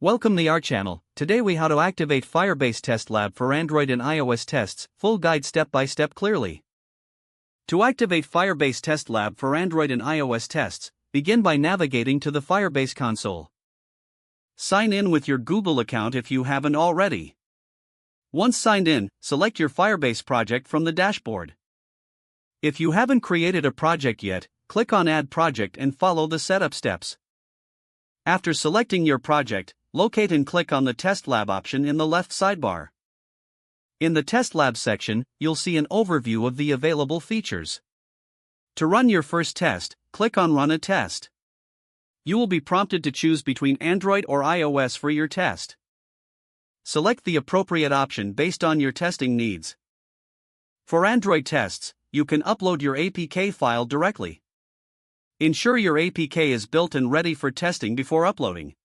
Welcome to our channel. Today we how to activate Firebase Test Lab for Android and iOS tests, full guide step by step clearly. To activate Firebase Test Lab for Android and iOS tests, begin by navigating to the Firebase console. Sign in with your Google account if you haven't already. Once signed in, select your Firebase project from the dashboard. If you haven't created a project yet, click on Add Project and follow the setup steps. After selecting your project, locate and click on the Test Lab option in the left sidebar. In the Test Lab section, you'll see an overview of the available features. To run your first test, click on Run a Test. You will be prompted to choose between Android or iOS for your test. Select the appropriate option based on your testing needs. For Android tests, you can upload your APK file directly. Ensure your APK is built and ready for testing before uploading.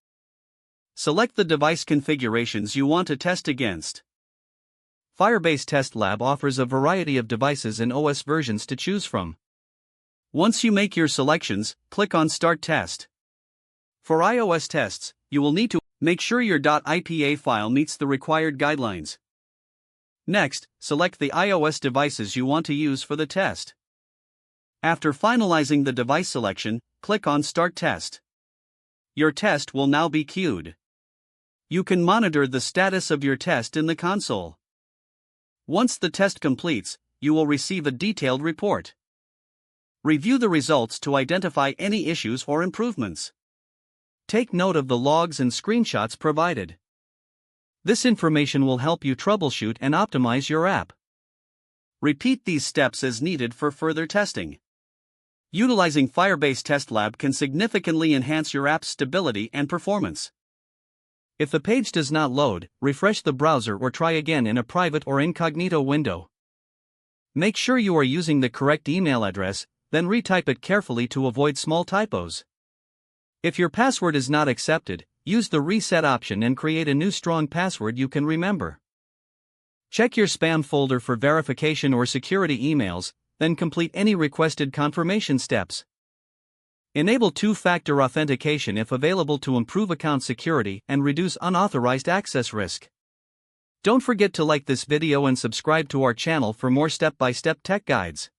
Select the device configurations you want to test against. Firebase Test Lab offers a variety of devices and OS versions to choose from. Once you make your selections, click on Start Test. For iOS tests, you will need to make sure your .ipa file meets the required guidelines. Next, select the iOS devices you want to use for the test. After finalizing the device selection, click on Start Test. Your test will now be queued. You can monitor the status of your test in the console. Once the test completes, you will receive a detailed report. Review the results to identify any issues or improvements. Take note of the logs and screenshots provided. This information will help you troubleshoot and optimize your app. Repeat these steps as needed for further testing. Utilizing Firebase Test Lab can significantly enhance your app's stability and performance. If the page does not load, refresh the browser or try again in a private or incognito window. Make sure you are using the correct email address, then retype it carefully to avoid small typos. If your password is not accepted, use the reset option and create a new strong password you can remember. Check your spam folder for verification or security emails, then complete any requested confirmation steps. Enable two-factor authentication if available to improve account security and reduce unauthorized access risk. Don't forget to like this video and subscribe to our channel for more step-by-step tech guides.